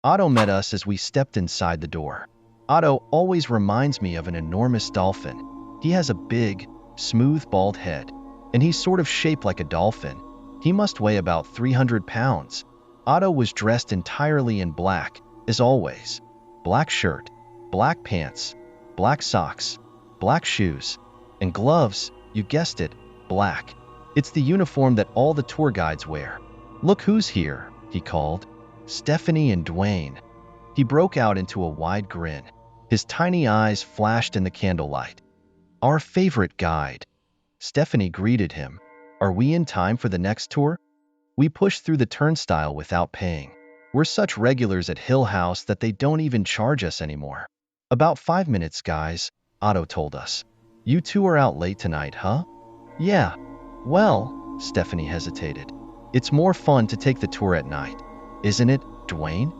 Otto met us as we stepped inside the door. Otto always reminds me of an enormous dolphin. He has a big, smooth, bald head, and he's sort of shaped like a dolphin. He must weigh about 300 pounds. Otto was dressed entirely in black, as always. Black shirt, black pants, black socks, black shoes, and gloves, you guessed it, black. It's the uniform that all the tour guides wear. "Look who's here," he called. "Stephanie and Duane." He broke out into a wide grin. His tiny eyes flashed in the candlelight. "Our favorite guide." Stephanie greeted him. "Are we in time for the next tour?" We pushed through the turnstile without paying. We're such regulars at Hill House that they don't even charge us anymore. "About 5 minutes, guys," Otto told us. "You two are out late tonight, huh?" "Yeah." "Well," Stephanie hesitated. "It's more fun to take the tour at night, isn't it, Duane?"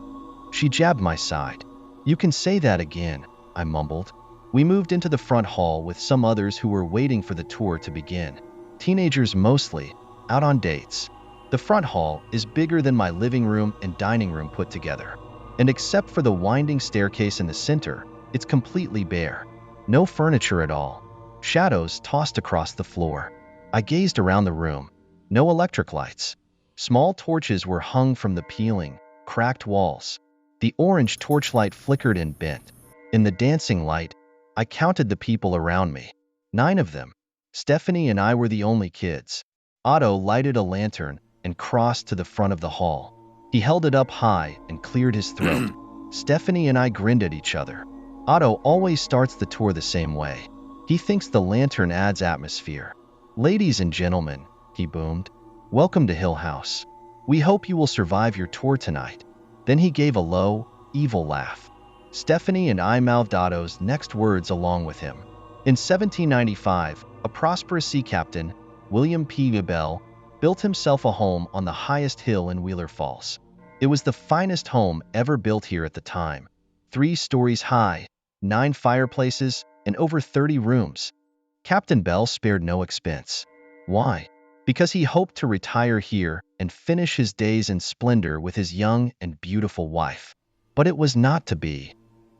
She jabbed my side. "You can say that again," I mumbled. We moved into the front hall with some others who were waiting for the tour to begin. Teenagers mostly, out on dates. The front hall is bigger than my living room and dining room put together. And except for the winding staircase in the center, it's completely bare. No furniture at all. Shadows tossed across the floor. I gazed around the room. No electric lights. Small torches were hung from the peeling, cracked walls. The orange torchlight flickered and bent. In the dancing light, I counted the people around me. 9 of them. Stephanie and I were the only kids. Otto lighted a lantern and crossed to the front of the hall. He held it up high and cleared his throat. Stephanie and I grinned at each other. Otto always starts the tour the same way. He thinks the lantern adds atmosphere. "Ladies and gentlemen," he boomed, "welcome to Hill House. We hope you will survive your tour tonight." Then he gave a low, evil laugh. Stephanie and I mouthed Otto's next words along with him. In 1795, a prosperous sea captain, William P. Bell, built himself a home on the highest hill in Wheeler Falls. It was the finest home ever built here at the time. 3 stories high, 9 fireplaces, and over 30 rooms. Captain Bell spared no expense. Why? Because he hoped to retire here and finish his days in splendor with his young and beautiful wife. But it was not to be.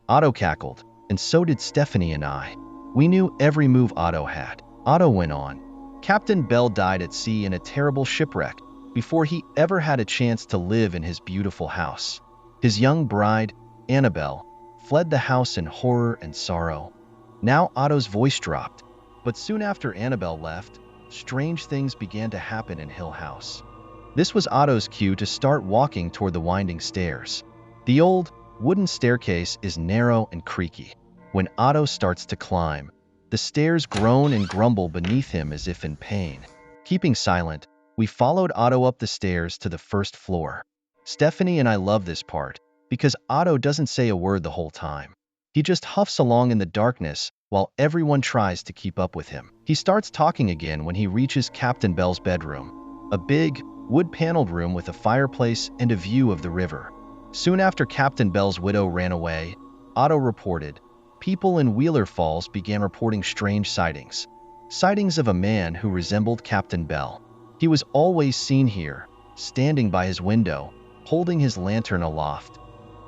Otto cackled, and so did Stephanie and I. We knew every move Otto had. Otto went on. "Captain Bell died at sea in a terrible shipwreck before he ever had a chance to live in his beautiful house. His young bride, Annabelle, fled the house in horror and sorrow." Now Otto's voice dropped. But soon after Annabelle left, strange things began to happen in Hill House. This was Otto's cue to start walking toward the winding stairs. The old, wooden staircase is narrow and creaky. When Otto starts to climb, the stairs groan and grumble beneath him as if in pain. Keeping silent, we followed Otto up the stairs to the first floor. Stephanie and I love this part, because Otto doesn't say a word the whole time. He just huffs along in the darkness while everyone tries to keep up with him. He starts talking again when he reaches Captain Bell's bedroom, a big, wood-paneled room with a fireplace and a view of the river. Soon after Captain Bell's widow ran away, Otto reported, people in Wheeler Falls began reporting strange sightings. Sightings of a man who resembled Captain Bell. He was always seen here, standing by his window, holding his lantern aloft.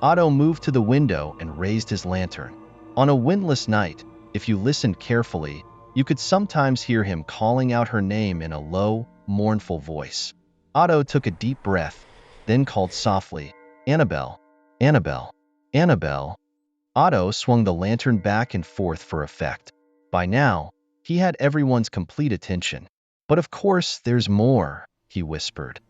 Otto moved to the window and raised his lantern. On a windless night, if you listened carefully, you could sometimes hear him calling out her name in a low, mournful voice. Otto took a deep breath, then called softly, "Annabelle, Annabelle, Annabelle." Otto swung the lantern back and forth for effect. By now, he had everyone's complete attention. "But of course, there's more," he whispered.